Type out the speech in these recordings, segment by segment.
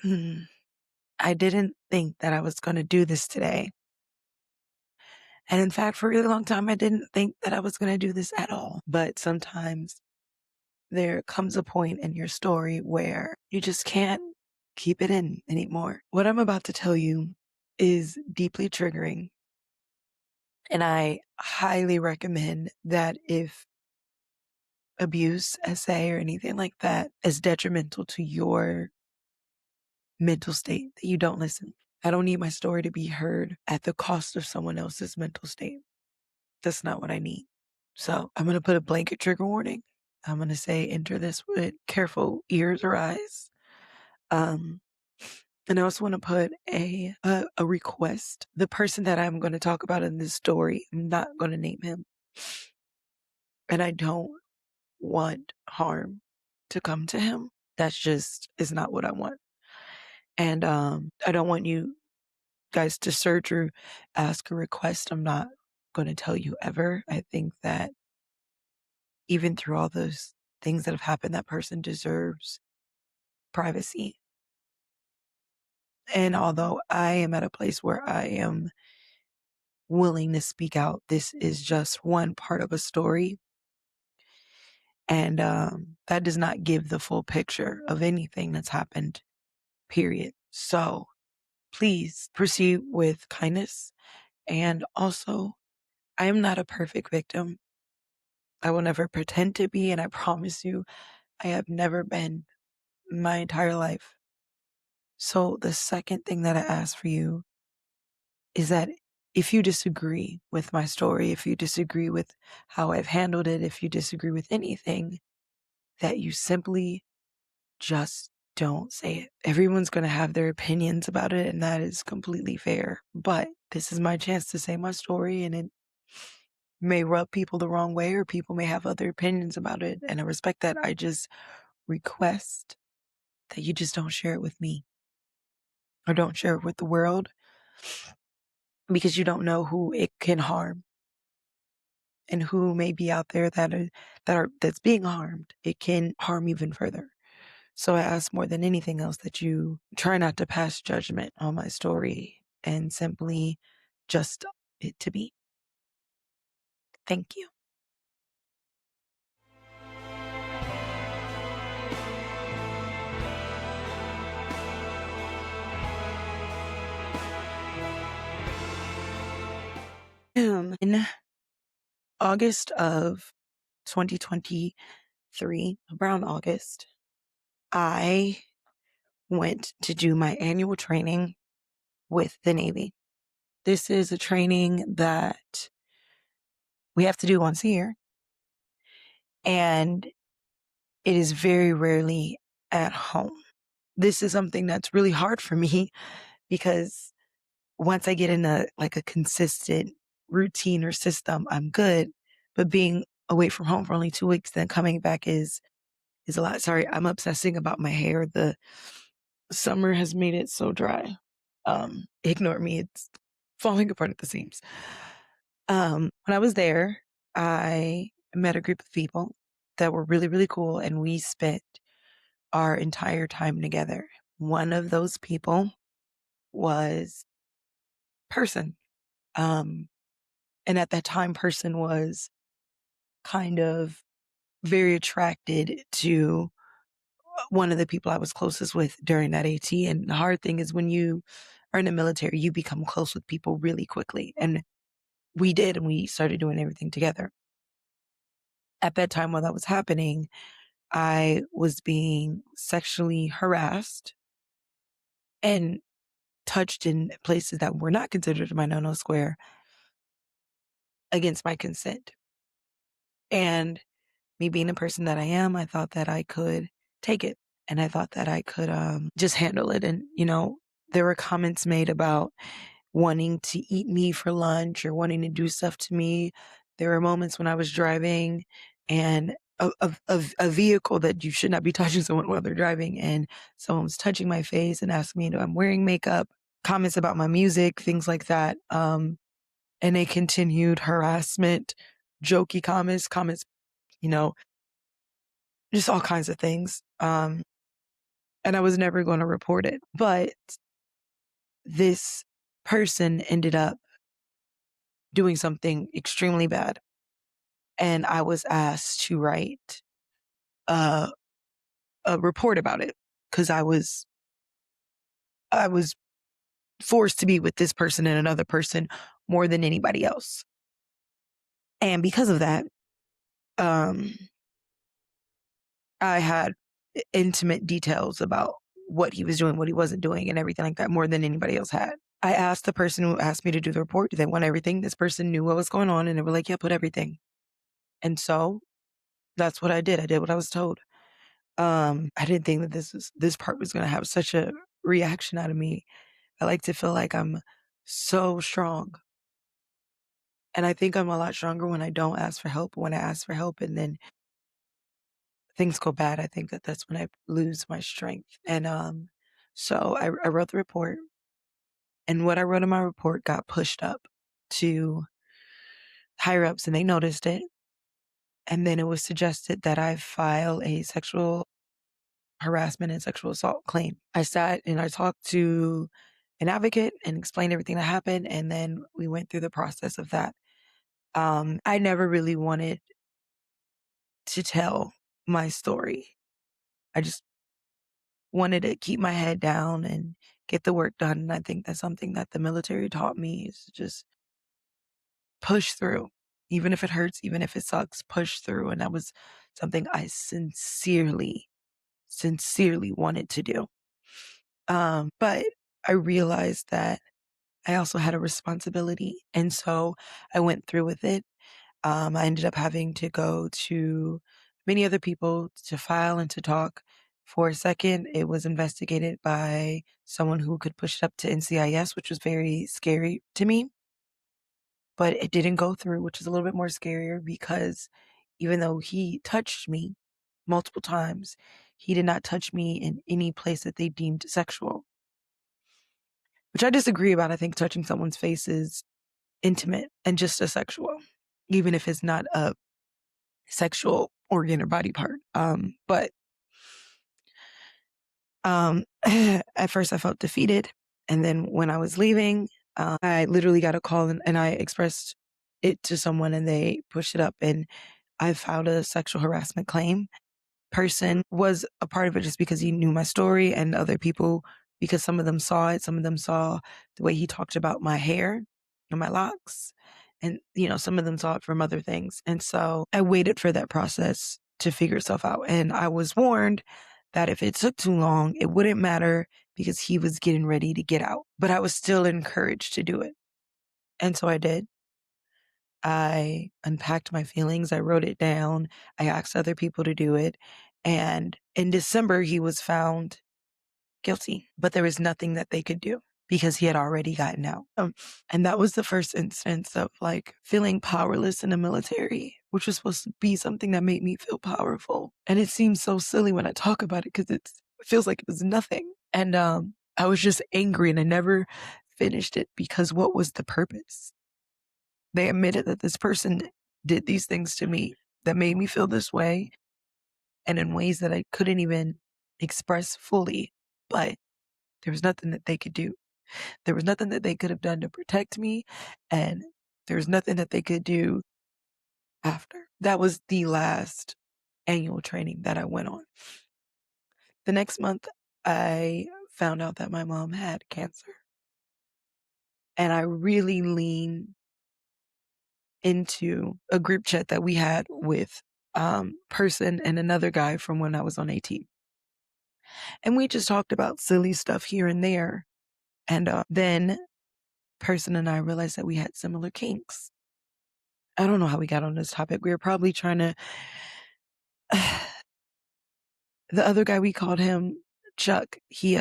I didn't think that I was going to do this today. And in fact, for a really long time, I didn't think that I was going to do this at all. But sometimes there comes a point in your story where you just can't keep it in anymore. What I'm about to tell you is deeply triggering. And I highly recommend that if abuse, SA, or anything like that is detrimental to your mental state, that you don't listen. I don't need my story to be heard at the cost of someone else's mental state. That's not what I need. So I'm going to put a blanket trigger warning. I'm going to say enter this with careful ears or eyes. Um, and I also want to put a request. The person that I'm going to talk about in this story, I'm not going to name him. And I don't want harm to come to him. That's just is not what I want. And I don't want you guys to search or ask a request. I'm not going to tell you ever. I think that even through all those things that have happened, that person deserves privacy. And although I am at a place where I am willing to speak out, this is just one part of a story. And that does not give the full picture of anything that's happened, period. So please proceed with kindness. And also, I am not a perfect victim. I will never pretend to be, and I promise you, I have never been my entire life. So the second thing that I ask for you is that if you disagree with my story, if you disagree with how I've handled it, if you disagree with anything, that you simply just don't say it. Everyone's going to have their opinions about it, and that is completely fair. But this is my chance to say my story, and it may rub people the wrong way, or people may have other opinions about it. And I respect that. I just request that you just don't share it with me or don't share it with the world, because you don't know who it can harm and who may be out there that's being harmed. It can harm even further. So I ask more than anything else that you try not to pass judgment on my story and simply just it to be. Thank you. In August of 2023, around August, I went to do my annual training with the Navy. This is a training that we have to do once a year, and it is very rarely at home. This is something that's really hard for me because once I get in a consistent routine or system, I'm good. But being away from home for only 2 weeks, then coming back is a lot. Sorry, I'm obsessing about my hair. The summer has made it so dry. Ignore me. It's falling apart at the seams. When I was there, I met a group of people that were really, really cool, and we spent our entire time together. One of those people was Person. Um, and at that time, Person was kind of very attracted to one of the people I was closest with during that AT. And the hard thing is when you are in the military, you become close with people really quickly. And we did, and we started doing everything together. At that time, while that was happening, I was being sexually harassed and touched in places that were not considered my no-no square against my consent. And me being the person that I am, I thought that I could take it. And I thought that I could just handle it. And, there were comments made about wanting to eat me for lunch or wanting to do stuff to me. There were moments when I was driving and a vehicle that you should not be touching someone while they're driving, and someone was touching my face and asking me if I'm wearing makeup, comments about my music, things like that. And they continued harassment, jokey comments, you know, just all kinds of things. and I was never going to report it. But this person ended up doing something extremely bad, and I was asked to write a, a report about it because I was forced to be with this person and another person more than anybody else. And because of that, um, I had intimate details about what he was doing, what he wasn't doing, and everything like that more than anybody else had. I asked the person who asked me to do the report, do they want everything? This person knew what was going on, and they were like, yeah, put everything. And so that's what I did. I did what I was told. I didn't think that this part was going to have such a reaction out of me. I like to feel like I'm so strong. And I think I'm a lot stronger when I don't ask for help. When I ask for help and then things go bad, I think that that's when I lose my strength. And so I wrote the report, and what I wrote in my report got pushed up to higher ups, and they noticed it. And then it was suggested that I file a sexual harassment and sexual assault claim. I sat and I talked to an advocate and explained everything that happened, and then we went through the process of that. I never really wanted to tell my story. I just wanted to keep my head down and get the work done. And I think that's something that the military taught me is to just push through. Even if it hurts, even if it sucks, push through. And that was something I sincerely wanted to do. But I realized that I also had a responsibility. And so I went through with it. I ended up having to go to many other people to file and to talk. For a second, it was investigated by someone who could push it up to NCIS, which was very scary to me. But it didn't go through, which is a little bit more scarier because even though he touched me multiple times, he did not touch me in any place that they deemed sexual, which I disagree about. I think touching someone's face is intimate and just as sexual, even if it's not a sexual organ or body part. But at first I felt defeated. And then when I was leaving, I literally got a call and I expressed it to someone and they pushed it up and I filed a sexual harassment claim. Person was a part of it just because he knew my story and other people because some of them saw it. Some of them saw the way he talked about my hair and my locks. And, some of them saw it from other things. And so I waited for that process to figure itself out. And I was warned that if it took too long, it wouldn't matter because he was getting ready to get out. But I was still encouraged to do it. And so I did. I unpacked my feelings. I wrote it down. I asked other people to do it. And in December, he was found guilty, but there was nothing that they could do because he had already gotten out. And that was the first instance of feeling powerless in the military, which was supposed to be something that made me feel powerful. And it seems so silly when I talk about it because it feels like it was nothing. And I was just angry and I never finished it because what was the purpose? They admitted that this person did these things to me that made me feel this way and in ways that I couldn't even express fully. But there was nothing that they could do. There was nothing that they could have done to protect me. And there was nothing that they could do after. That was the last annual training that I went on. The next month, I found out that my mom had cancer. And I really leaned into a group chat that we had with person and another guy from when I was on AT. And we just talked about silly stuff here and there. And then person and I realized that we had similar kinks. I don't know how we got on this topic. We were probably trying to the other guy, we called him Chuck. He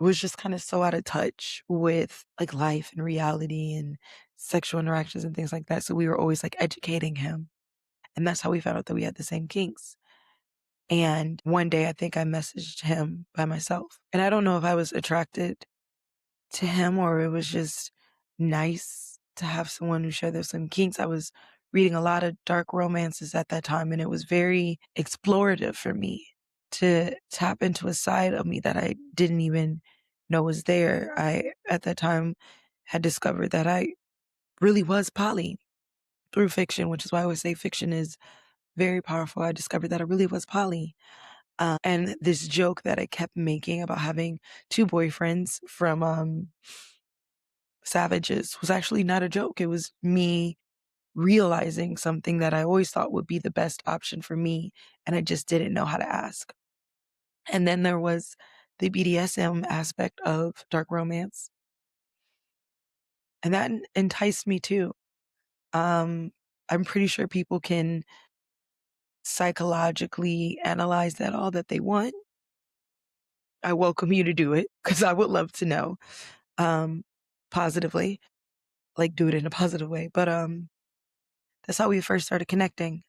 was just kind of so out of touch with life and reality and sexual interactions and things like that. So we were always educating him. And that's how we found out that we had the same kinks. And one day I think I messaged him by myself. And I don't know if I was attracted to him or it was just nice to have someone who shared their same kinks. I was reading a lot of dark romances at that time and it was very explorative for me. to tap into a side of me that I didn't even know was there. I, at that time, had discovered that I really was poly through fiction, which is why I always say fiction is very powerful. I discovered that I really was poly. And this joke that I kept making about having two boyfriends from Savages was actually not a joke. It was me realizing something that I always thought would be the best option for me, and I just didn't know how to ask. And then there was the BDSM aspect of dark romance, and that enticed me too. I'm pretty sure people can psychologically analyze that all that they want. I welcome you to do it because I would love to know um, positively, like do it in a positive way. But that's how we first started connecting.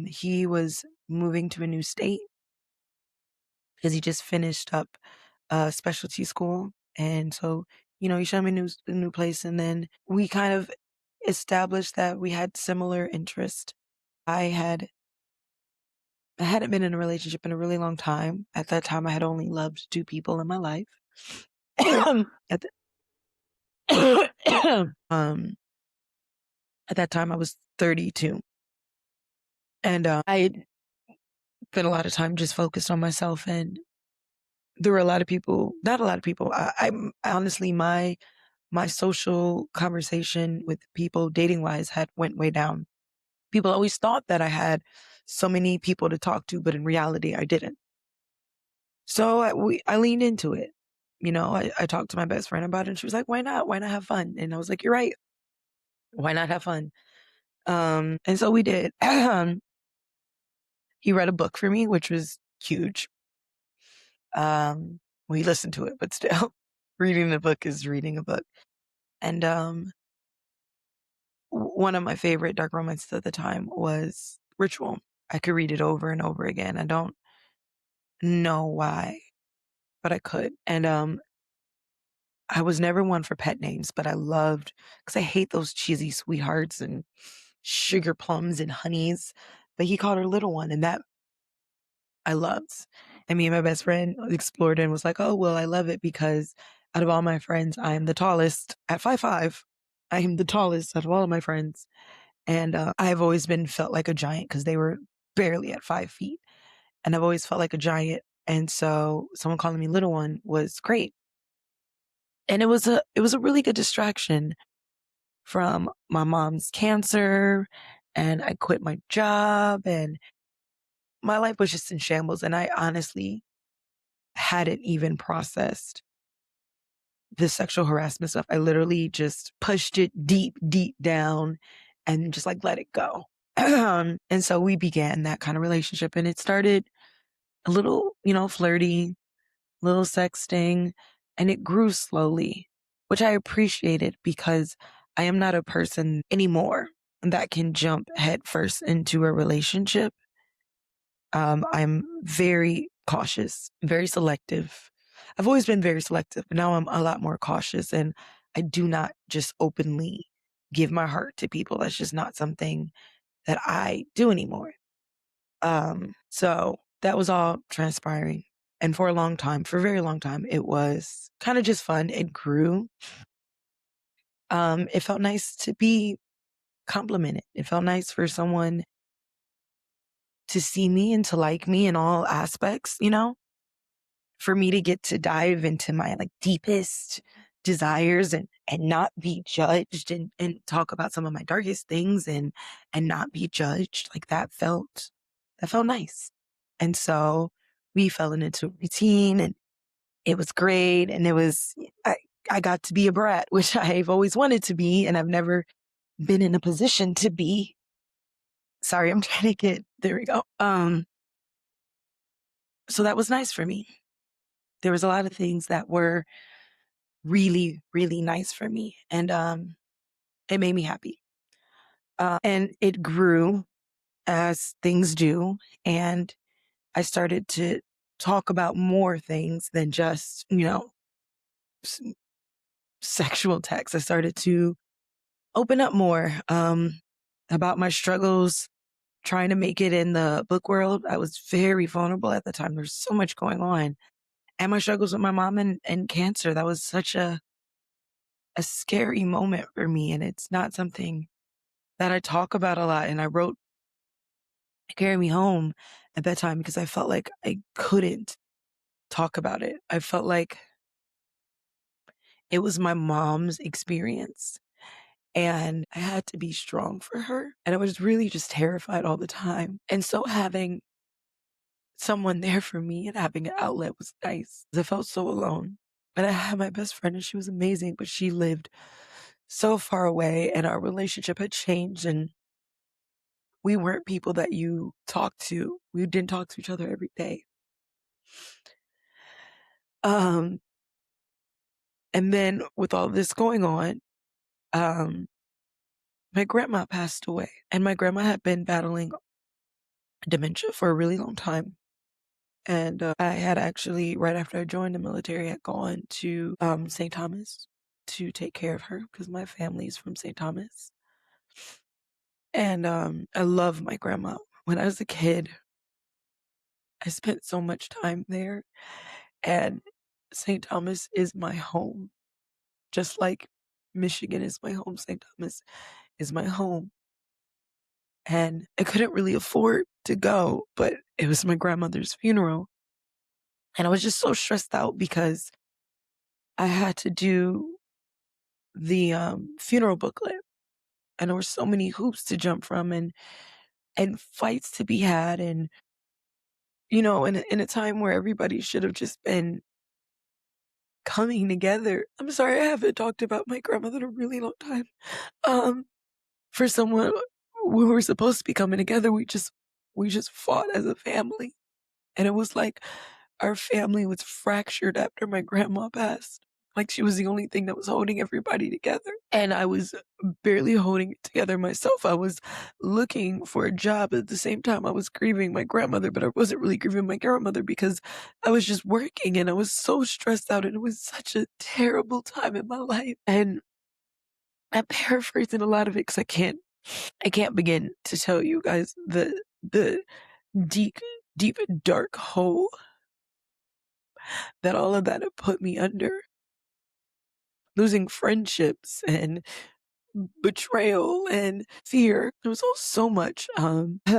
He was moving to a new state because he just finished up specialty school. And so, he showed me a new place. And then we kind of established that we had similar interest. I hadn't been in a relationship in a really long time. At that time, I had only loved two people in my life. at, um, at that time, I was 32. And I had spent a lot of time just focused on myself. And there were a lot of people, not a lot of people. I honestly, my social conversation with people dating wise had went way down. People always thought that I had so many people to talk to, but in reality, I didn't. So I leaned into it. I talked to my best friend about it, and she was like, "Why not? Why not have fun?" And I was like, "You're right. Why not have fun?" And so we did. He read a book for me, which was huge. Well, he listened to it, but still, reading the book is reading a book. And one of my favorite dark romances at the time was Ritual. I could read it over and over again. I don't know why, but I could. And I was never one for pet names, but I loved, because I hate those cheesy sweethearts and sugar plums and honeys. But he called her Little One, and that I loved. And me and my best friend explored it and was like, oh, well, I love it because out of all my friends, I am the tallest at 5'5". I am the tallest out of all of my friends. And I've always felt like a giant because they were barely at 5 feet. And I've always felt like a giant. And so someone calling me Little One was great. And it was a really good distraction from my mom's cancer. And I quit my job and my life was just in shambles. And I honestly hadn't even processed the sexual harassment stuff. I literally just pushed it deep, deep down and just like let it go. And so we began that kind of relationship and it started a little, flirty, little sexting, and it grew slowly, which I appreciated because I am not a person anymore that can jump headfirst into a relationship. I'm very cautious, very selective. I've always been very selective, but now I'm a lot more cautious and I do not just openly give my heart to people. That's just not something that I do anymore. So that was all transpiring. And for a very long time, it was kind of just fun. It grew. It felt nice to be complimented. It felt nice for someone to see me and to like me in all aspects, for me to get to dive into my like deepest desires and not be judged and talk about some of my darkest things and not be judged. Like that felt nice. And so we fell into a routine and it was great. And I got to be a brat, which I've always wanted to be. And I've never been in a position to be. Sorry, I'm trying to there we go. So that was nice for me. There was a lot of things that were really, really nice for me. And it made me happy. And it grew as things do. And I started to talk about more things than just, sexual text. I started to open up more about my struggles trying to make it in the book world. I was very vulnerable at the time. There's so much going on. And my struggles with my mom and cancer, that was such a scary moment for me. And it's not something that I talk about a lot. And I wrote Carry Me Home at that time because I felt like I couldn't talk about it. I felt like it was my mom's experience and I had to be strong for her. And I was really just terrified all the time. And so having someone there for me and having an outlet was nice. I felt so alone. And I had my best friend and she was amazing, but she lived so far away and our relationship had changed and we weren't people that you talked to. We didn't talk to each other every day. Um, and then with all this going on, um, my grandma passed away and my grandma had been battling dementia for a really long time. And I had actually, right after I joined the military, had gone to St. Thomas to take care of her because my family's from St. Thomas. And I love my grandma. When I was a kid, I spent so much time there. And St. Thomas is my home. Just like Michigan is my home, St. Thomas is my home. And I couldn't really afford to go, but it was my grandmother's funeral. And I was just so stressed out because I had to do the funeral booklet. And there were so many hoops to jump from and fights to be had. And, in a time where everybody should have just been coming together. I'm sorry, I haven't talked about my grandmother in a really long time. Um, for someone we were supposed to be coming together, we just fought as a family. And it was like our family was fractured after my grandma passed. Like she was the only thing that was holding everybody together. And I was barely holding it together myself. I was looking for a job at the same time I was grieving my grandmother, but I wasn't really grieving my grandmother because I was just working and I was so stressed out and it was such a terrible time in my life. And I'm paraphrasing a lot of it because I can't begin to tell you guys the deep, deep, dark hole that all of that had put me under. Losing friendships and betrayal and fear. There was all so much. And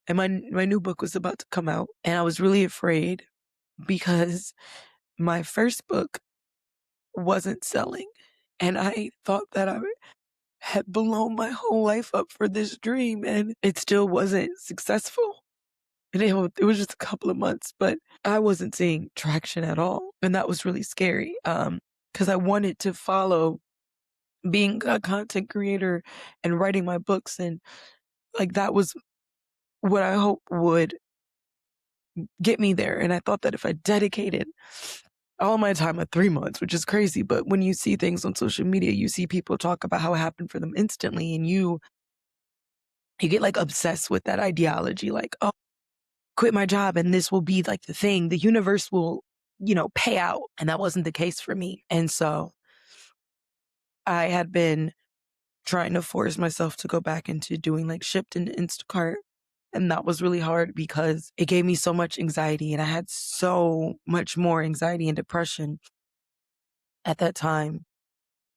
my new book was about to come out, and I was really afraid because my first book wasn't selling, and I thought that I had blown my whole life up for this dream, and it still wasn't successful. And it was just a couple of months, but I wasn't seeing traction at all, and that was really scary. Because I wanted to follow being a content creator and writing my books, and like that was what I hope would get me there. And I thought that if I dedicated all my time at 3 months, which is crazy, but when you see things on social media, you see people talk about how it happened for them instantly, and you get like obsessed with that ideology, like, oh, quit my job and this will be like the thing. The universe will, pay out. And that wasn't the case for me. And so I had been trying to force myself to go back into doing like Shipped and Instacart. And that was really hard because it gave me so much anxiety and I had so much more anxiety and depression at that time.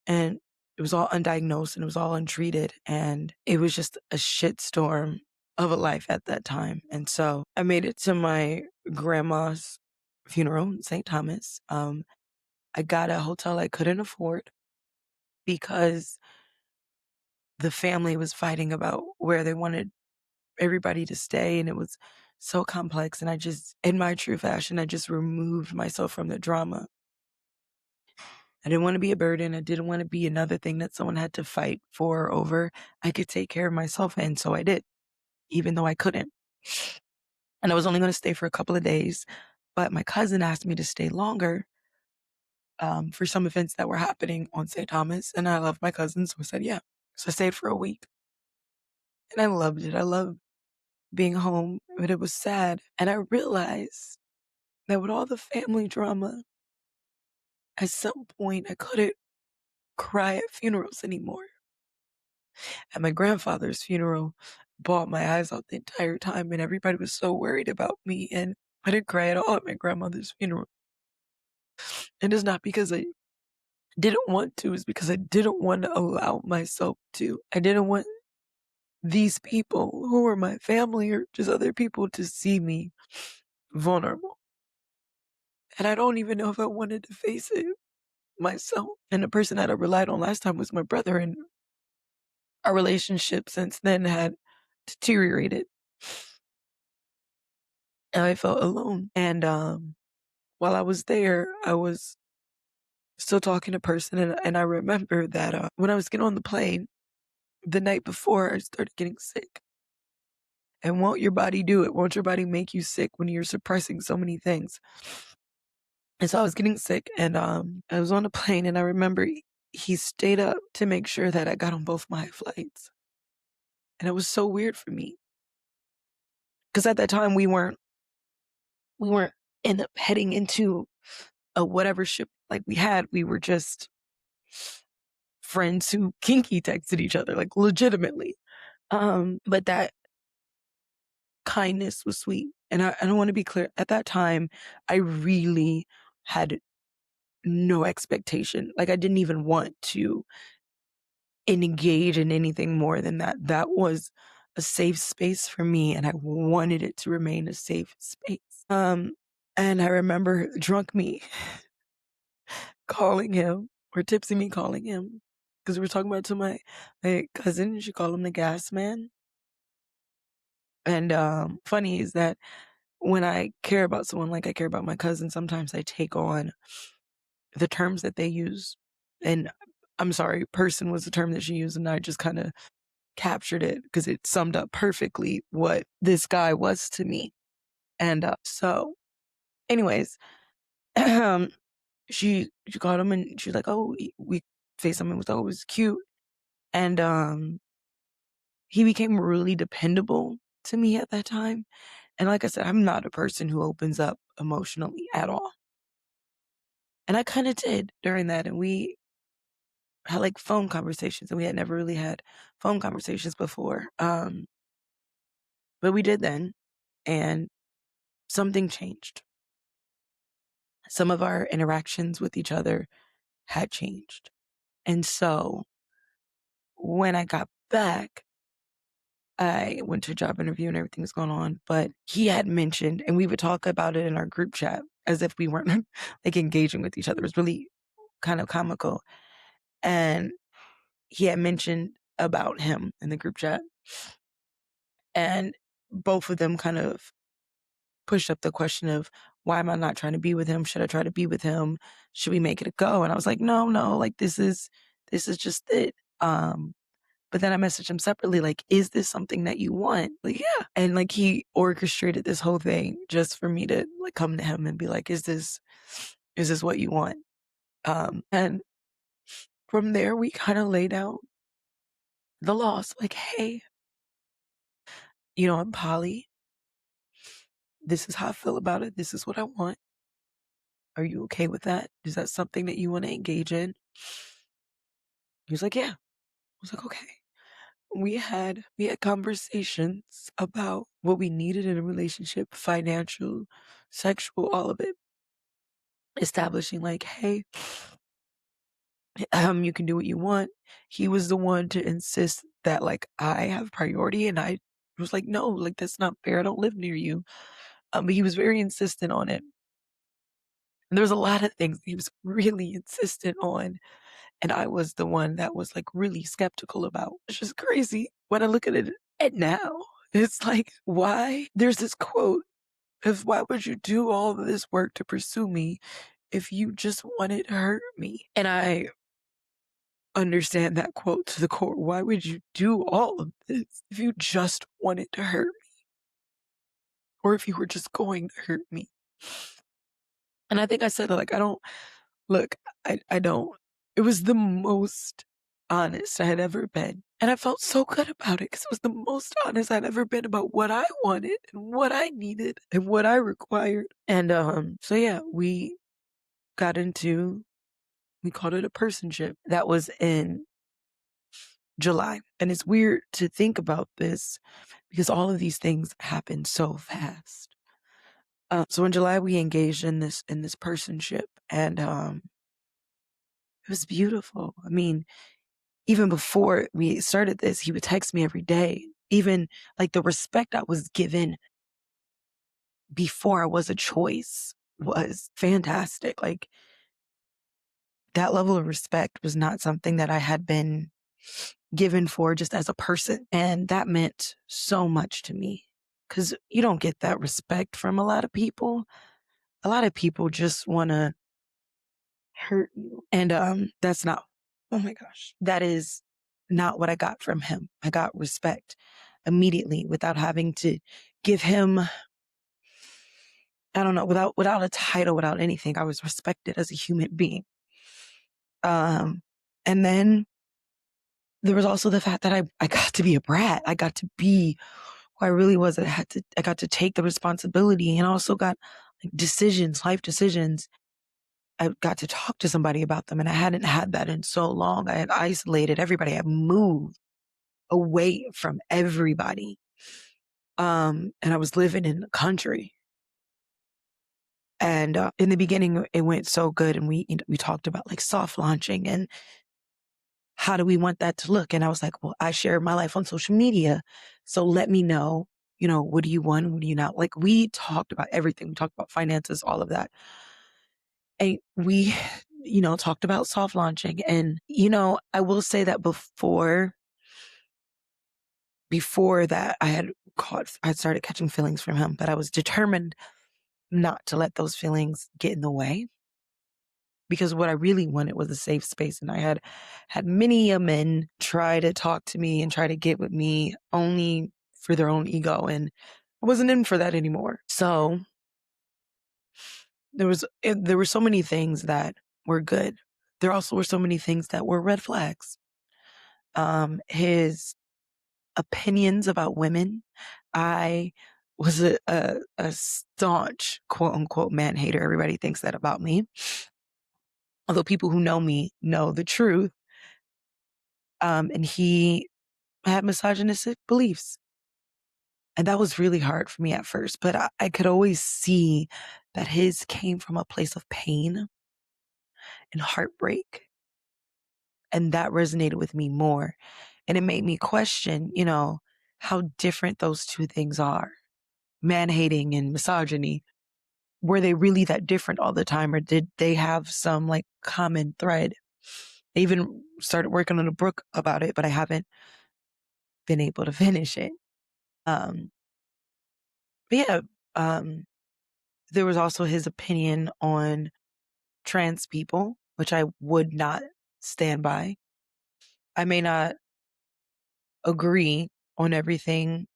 And it was all undiagnosed and it was all untreated. And it was just a shitstorm of a life at that time. And so I made it to my grandma's funeral in St. Thomas. I got a hotel I couldn't afford because the family was fighting about where they wanted everybody to stay, and it was so complex. And I just, in my true fashion, I just removed myself from the drama. I didn't want to be a burden. I didn't want to be another thing that someone had to fight for or over. I could take care of myself, and so I did, even though I couldn't. And I was only going to stay for a couple of days, but my cousin asked me to stay longer for some events that were happening on St. Thomas, and I loved my cousin, so I said yeah. So I stayed for a week, and I loved it. I loved being home, but it was sad. And I realized that with all the family drama, at some point I couldn't cry at funerals anymore. At my grandfather's funeral, bawled my eyes out the entire time, and everybody was so worried about me, and I didn't cry at all at my grandmother's funeral. And it's not because I didn't want to, it's because I didn't want to allow myself to. I didn't want these people who were my family or just other people to see me vulnerable. And I don't even know if I wanted to face it myself. And the person that I relied on last time was my brother, and our relationship since then had deteriorated. And I felt alone. And while I was there, I was still talking to person, and I remember that when I was getting on the plane the night before, I started getting sick. And won't your body do it? Won't your body make you sick when you're suppressing so many things? And so I was getting sick, and I was on a plane, and I remember he stayed up to make sure that I got on both my flights. And it was so weird for me because at that time we weren't end up heading into a whatever ship like we had. We were just friends who kinky texted each other, like legitimately. But that kindness was sweet. And I don't want to be clear. At that time, I really had no expectation. Like I didn't even want to engage in anything more than that. That was a safe space for me, and I wanted it to remain a safe space. And I remember drunk me calling him, or tipsy me calling him, because we were talking about it to my cousin. She called him the gas man. And funny is that when I care about someone like I care about my cousin, sometimes I take on the terms that they use. And I'm sorry, person was the term that she used, and I just kind of captured it because it summed up perfectly what this guy was to me. And so, anyways, she called him, and she's like, "Oh, we FaceTime and was always cute." And he became really dependable to me at that time. And like I said, I'm not a person who opens up emotionally at all. And I kind of did during that. And we had like phone conversations, and we had never really had phone conversations before. But we did then, and something changed. Some of our interactions with each other had changed. And so when I got back, I went to a job interview and everything was going on, but he had mentioned, and we would talk about it in our group chat as if we weren't like engaging with each other. It was really kind of comical. And he had mentioned about him in the group chat. And both of them kind of pushed up the question of, why am I not trying to be with him? Should I try to be with him? Should we make it a go? And I was like, no, like this is just it. But then I messaged him separately, like, is this something that you want? Like, yeah. And like he orchestrated this whole thing just for me to like come to him and be like, is this what you want? And from there we kind of laid out the laws, like, hey, I'm poly. This is how I feel about it. This is what I want. Are you okay with that? Is that something that you want to engage in? He was like, yeah. I was like, okay. We had conversations about what we needed in a relationship, financial, sexual, all of it. Establishing like, hey, you can do what you want. He was the one to insist that like I have priority, and I was like, no, like that's not fair. I don't live near you. But he was very insistent on it. And there was a lot of things he was really insistent on. And I was the one that was like really skeptical about. It's just crazy when I look at it now. It's like, why? There's this quote of, why would you do all of this work to pursue me if you just wanted to hurt me? And I understand that quote to the core. Why would you do all of this if you just wanted to hurt me? Or if you were just going to hurt me? And I think I said, like, I don't, look, I don't. It was the most honest I had ever been. And I felt so good about it because it was the most honest I'd ever been about what I wanted and what I needed and what I required. And so yeah, we called it a personship. That was in July. And it's weird to think about this because all of these things happen so fast. So in July we engaged in this personship, and it was beautiful. I mean, even before we started this, he would text me every day. Even like the respect I was given before I was a choice was fantastic. Like that level of respect was not something that I had been given for just as a person. And that meant so much to me because you don't get that respect from a lot of people. A lot of people just want to hurt you. And that's not, oh my gosh, that is not what I got from him. I got respect immediately without having to give him, I don't know, without a title, without anything. I was respected as a human being. And then there was also the fact that I got to be a brat. I got to be who I really was. I got to take the responsibility, and I also got like decisions, life decisions. I got to talk to somebody about them, and I hadn't had that in so long. I had isolated everybody. I moved away from everybody. And I was living in the country. And in the beginning, it went so good, and we talked about like soft launching and how do we want that to look. And I was like, well, I share my life on social media, so let me know. What do you want? What do you not? Like we talked about everything. We talked about finances, all of that. And we, talked about soft launching. And, I will say that before that, I started catching feelings from him, but I was determined not to let those feelings get in the way because what I really wanted was a safe space. And I had many a men try to talk to me and try to get with me only for their own ego. And I wasn't in for that anymore. So there were so many things that were good. There also were so many things that were red flags. His opinions about women. I was a staunch quote unquote man hater. Everybody thinks that about me. Although people who know me know the truth. And he had misogynistic beliefs. And that was really hard for me at first, but I could always see that his came from a place of pain and heartbreak. And that resonated with me more. And it made me question, how different those two things are. Man hating and misogyny. Were they really that different all the time, or did they have some like common thread? I even started working on a book about it, but I haven't been able to finish it. But yeah, there was also his opinion on trans people, which I would not stand by. I may not agree on everything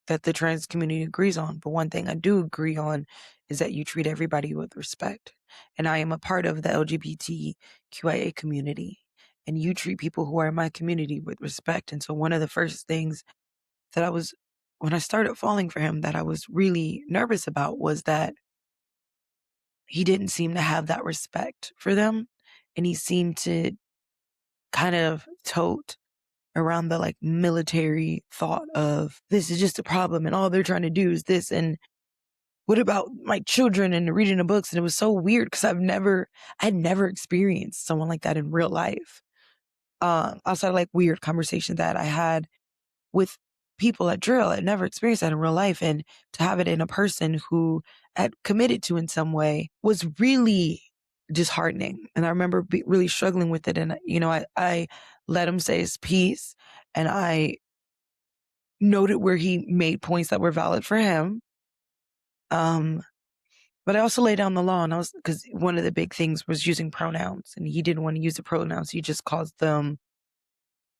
that the trans community agrees on, but one thing I do agree on is that you treat everybody with respect. And I am a part of the LGBTQIA community, and you treat people who are in my community with respect. And so one of the first things that when I started falling for him, that I was really nervous about was that he didn't seem to have that respect for them. And he seemed to kind of tote around the like military thought of this is just a problem and all they're trying to do is this. And what about my children and reading the books? And it was so weird because I had never experienced someone like that in real life. Outside of like weird conversations that I had with people at drill. I'd never experienced that in real life. And to have it in a person who had committed to in some way was really disheartening. And I remember really struggling with it. And, I let him say his piece, and I noted where he made points that were valid for him. But I also laid down the law, and because one of the big things was using pronouns, and he didn't want to use the pronouns. He just calls them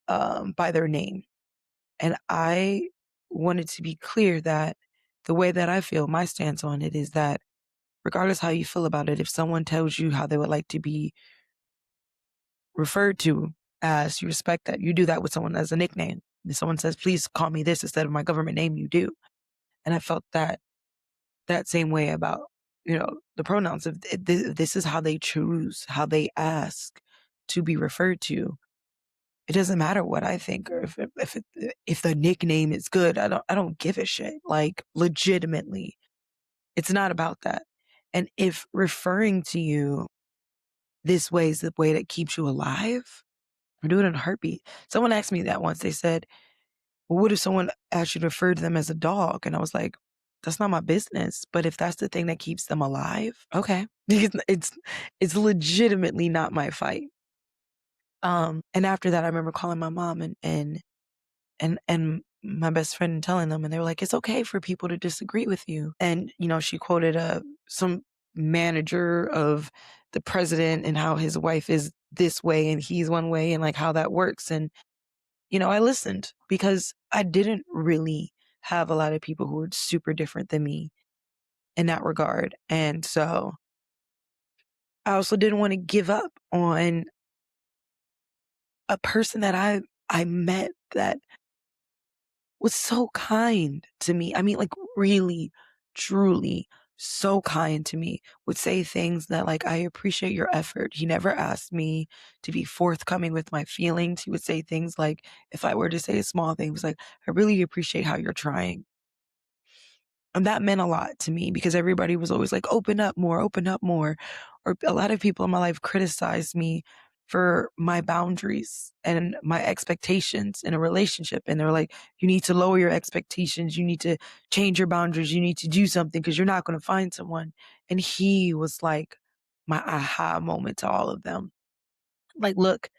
by their name. And I wanted to be clear that the way that I feel, my stance on it is that regardless how you feel about it, if someone tells you how they would like to be referred to as, you respect that. You do that with someone as a nickname. If someone says, please call me this instead of my government name, you do. And I felt that same way about, the pronouns. If this is how they choose, how they ask to be referred to, It doesn't matter what I think or if the nickname is good. I don't give a shit. Like, legitimately, it's not about that. And if referring to you this way is the way that keeps you alive, I do it in a heartbeat. Someone asked me that once. They said, "Well, what if someone asked you to refer to them as a dog?" And I was like, "That's not my business. But if that's the thing that keeps them alive, okay." Because it's legitimately not my fight. And after that, I remember calling my mom and my best friend and telling them, and they were like, "It's okay for people to disagree with you." And she quoted some manager of the president and how his wife is this way and he's one way and like how that works. And I listened because I didn't really have a lot of people who were super different than me in that regard. And so I also didn't want to give up on a person that I met that was so kind to me. I mean, like, really, truly so kind to me. Would say things that, like, "I appreciate your effort." He never asked me to be forthcoming with my feelings. He would say things like, if I were to say a small thing, he was like, "I really appreciate how you're trying." And that meant a lot to me because everybody was always like, open up more, open up more. Or a lot of people in my life criticized me for my boundaries and my expectations in a relationship. And they're like, you need to lower your expectations. You need to change your boundaries. You need to do something because you're not going to find someone. And he was like my aha moment to all of them. Like, look,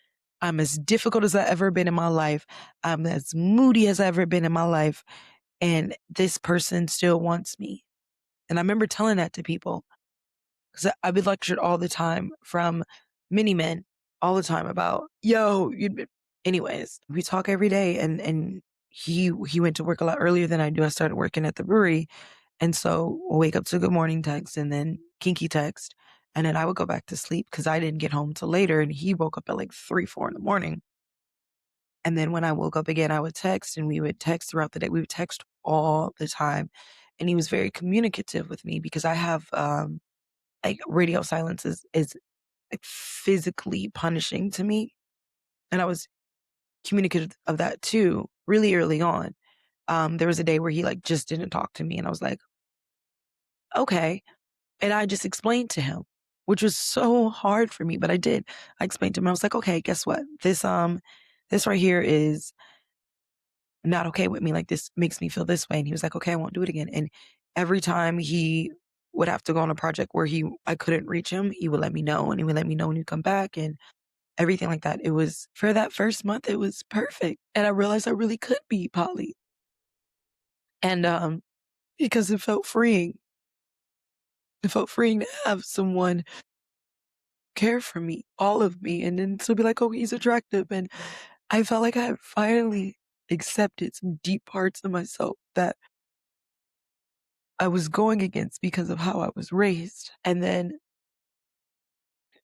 I'm as difficult as I've ever been in my life. I'm as moody as I've ever been in my life. And this person still wants me. And I remember telling that to people because I've been lectured all the time from many men all the time about, yo, anyways, we talk every day. And he went to work a lot earlier than I do. I started working at the brewery. And so we'll wake up to good morning text and then kinky text. And then I would go back to sleep because I didn't get home till later. And he woke up at like 3, 4 in the morning. And then when I woke up again, I would text and we would text throughout the day. We would text all the time. And he was very communicative with me because I have like radio silence is like physically punishing to me. And I was communicative of that too, really early on. There was a day where he like just didn't talk to me and I was like, okay. And I just explained to him, which was so hard for me, but I did. I explained to him, I was like, okay, guess what? This right here is not okay with me. Like, this makes me feel this way. And he was like, okay, I won't do it again. And every time he would have to go on a project where I couldn't reach him, he would let me know and he would let me know when he'd come back and everything like that. It was for that first month, it was perfect. And I realized I really could be poly. And because it felt freeing. It felt freeing to have someone care for me, all of me, and then to be like, oh, he's attractive. And I felt like I had finally accepted some deep parts of myself that I was going against because of how I was raised. And then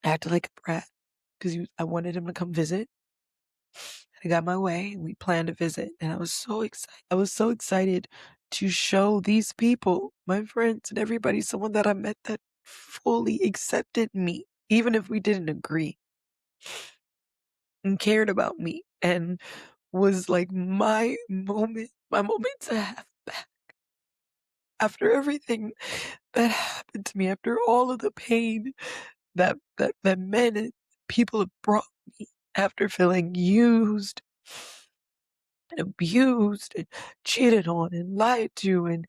I acted like a brat because I wanted him to come visit. I got my way. We planned a visit, and I was so excited. I was so excited to show these people, my friends and everybody, someone that I met that fully accepted me, even if we didn't agree, and cared about me, and was like my moment to have back after everything that happened to me, after all of the pain that men and people have brought me, after feeling used and abused and cheated on and lied to and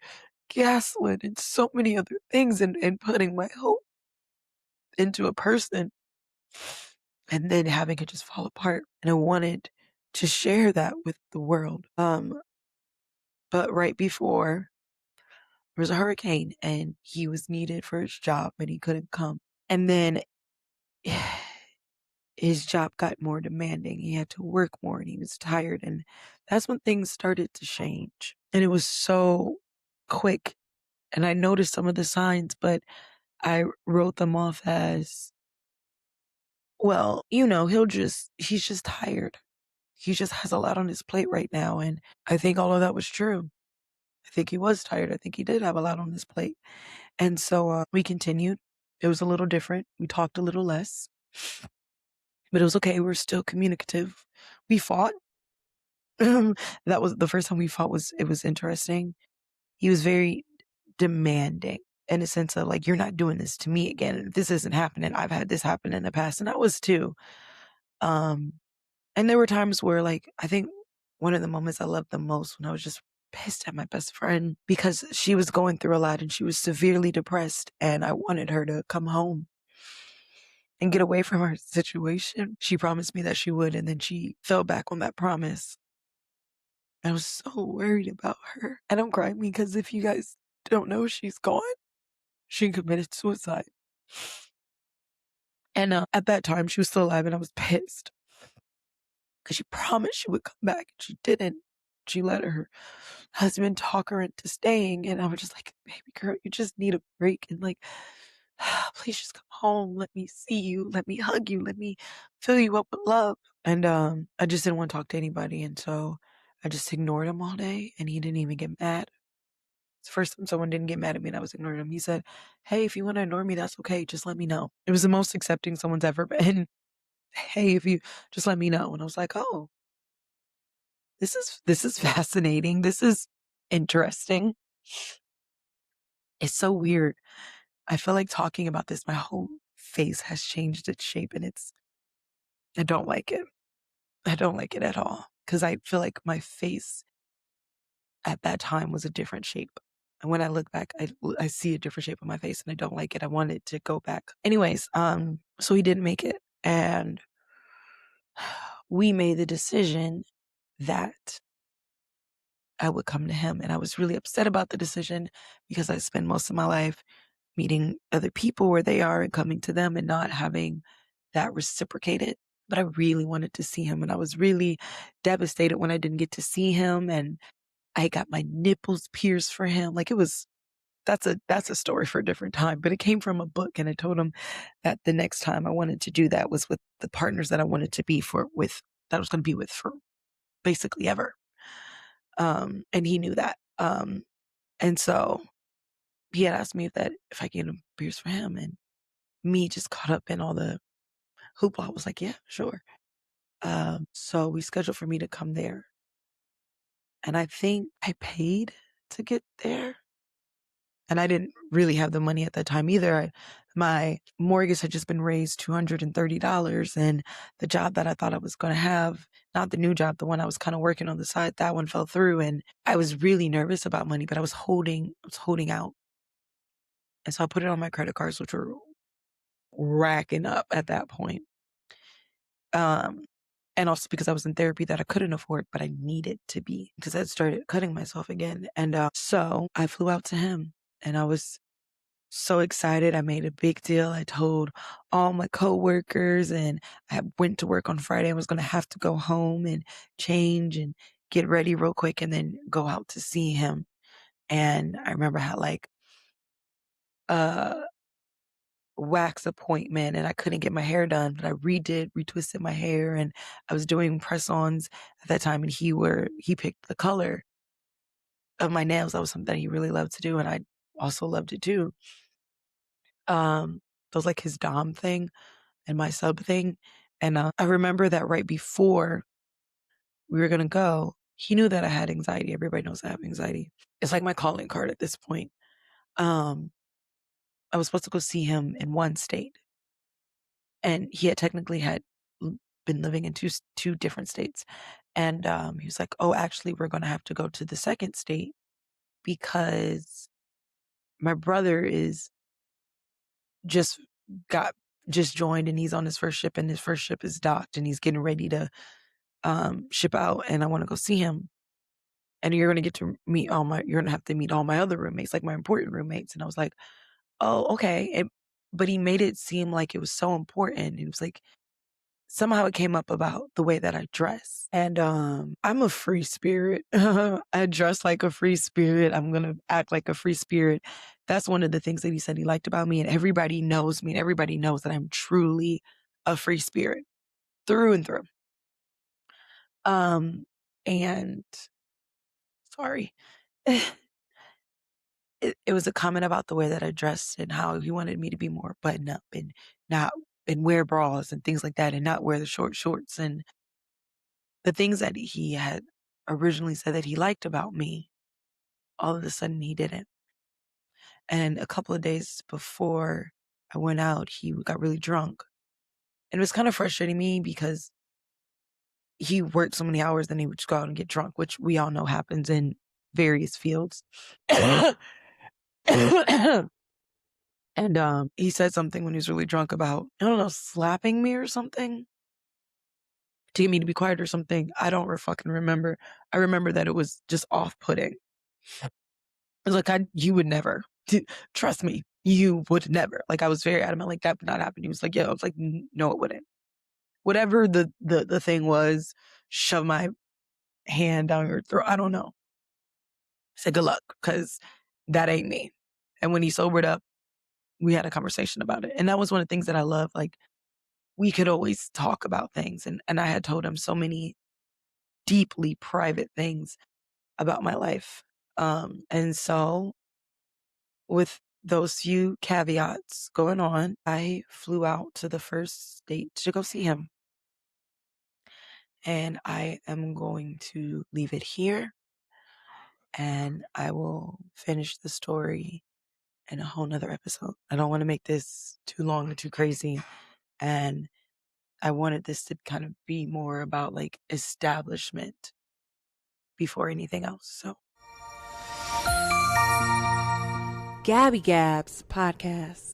gaslit and so many other things, and putting my hope into a person and then having it just fall apart. And I wanted to share that with the world. But right before there was a hurricane and he was needed for his job and he couldn't come. And then his job got more demanding. He had to work more and he was tired. And that's when things started to change. And it was so quick. And I noticed some of the signs, but I wrote them off as, well, he's just tired. He just has a lot on his plate right now. And I think all of that was true. I think he was tired. I think he did have a lot on his plate. And so we continued. It was a little different. We talked a little less, but it was okay. We were still communicative. We fought. That was the first time we fought. It was interesting. He was very demanding in a sense of like, you're not doing this to me again. If this isn't happening, I've had this happen in the past, and I was too. Um, and there were times where like, I think one of the moments I loved the most when I was just pissed at my best friend because she was going through a lot and she was severely depressed and I wanted her to come home and get away from her situation. She promised me that she would, and then she fell back on that promise. I was so worried about her. And I'm crying because if you guys don't know, she's gone. She committed suicide. And at that time, she was still alive, and I was pissed because she promised she would come back, and she didn't. She let her husband talk her into staying, and I was just like, baby girl, you just need a break, and like, please just come home. Let me see you. Let me hug you. Let me fill you up with love. And I just didn't want to talk to anybody, and so I just ignored him all day, and he didn't even get mad. It's the first time someone didn't get mad at me and I was ignoring him. He said, hey, if you want to ignore me, that's okay. Just let me know. It was the most accepting someone's ever been. Hey, if you just let me know. And I was like, oh, this is fascinating. This is interesting. It's so weird. I feel like talking about this, my whole face has changed its shape and I don't like it. I don't like it at all. Because I feel like my face at that time was a different shape. And when I look back, I see a different shape of my face and I don't like it. I want it to go back. Anyways, so he didn't make it. And we made the decision that I would come to him. And I was really upset about the decision because I spend most of my life meeting other people where they are and coming to them and not having that reciprocated. But I really wanted to see him. And I was really devastated when I didn't get to see him. And I got my nipples pierced for him. Like that's a story for a different time, but it came from a book. And I told him that the next time I wanted to do that was with the partners that I wanted to be that I was going to be with for basically ever. And he knew that. And so he had asked me if I could get him pierced for him, and me just caught up in all the hoopla. I was like, yeah, sure. So we scheduled for me to come there. And I think I paid to get there. And I didn't really have the money at that time either. My mortgage had just been raised $230, and the job that I thought I was going to have, not the new job, the one I was kind of working on the side, that one fell through. And I was really nervous about money, but I was holding out. And so I put it on my credit cards, which were racking up at that point. And also because I was in therapy that I couldn't afford, but I needed to be because I started cutting myself again. And so I flew out to him, and I was so excited. I made a big deal. I told all my coworkers, and I went to work on Friday. I was going to have to go home and change and get ready real quick and then go out to see him. And I remember I had like a wax appointment and I couldn't get my hair done, but I retwisted my hair, and I was doing press-ons at that time, and he picked the color of my nails. That was something that he really loved to do, and I also loved it too. That was like his dom thing and my sub thing. And I remember that right before we were going to go, he knew that I had anxiety. Everybody knows I have anxiety. It's like my calling card at this point. I was supposed to go see him in one state, and he had technically been living in two different states. And he was like, oh, actually, we're going to have to go to the second state because my brother is just got just joined, and he's on his first ship, and his first ship is docked, and he's getting ready to ship out, and I want to go see him. And you're going to you're going to have to meet all my other roommates, like my important roommates. And I was like, oh, okay. But he made it seem like it was so important. It was like, somehow it came up about the way that I dress. And I'm a free spirit. I dress like a free spirit. I'm going to act like a free spirit. That's one of the things that he said he liked about me. And everybody knows me, and everybody knows that I'm truly a free spirit through and through. And sorry. It was a comment about the way that I dressed and how he wanted me to be more button up and not and wear bras and things like that and not wear the short shorts. And the things that he had originally said that he liked about me, all of a sudden he didn't. And a couple of days before I went out, he got really drunk. And it was kind of frustrating me because he worked so many hours, then he would just go out and get drunk, which we all know happens in various fields. And he said something when he was really drunk about, I don't know, slapping me or something to get me to be quiet or something. I don't fucking remember. I remember that it was just off-putting. I was like, you would never. Trust me, you would never. Like, I was very adamant, like, that would not happen. He was like, yeah. I was like, no, it wouldn't. Whatever the thing was, shove my hand down your throat. I don't know. I said, good luck, because that ain't me. And when he sobered up, we had a conversation about it. And that was one of the things that I love. Like, we could always talk about things. And I had told him so many deeply private things about my life. And so with those few caveats going on, I flew out to the first state to go see him. And I am going to leave it here. And I will finish the story in a whole nother episode. I don't want to make this too long or too crazy. And I wanted this to kind of be more about like establishment before anything else. So Gabby Gabs Podcast.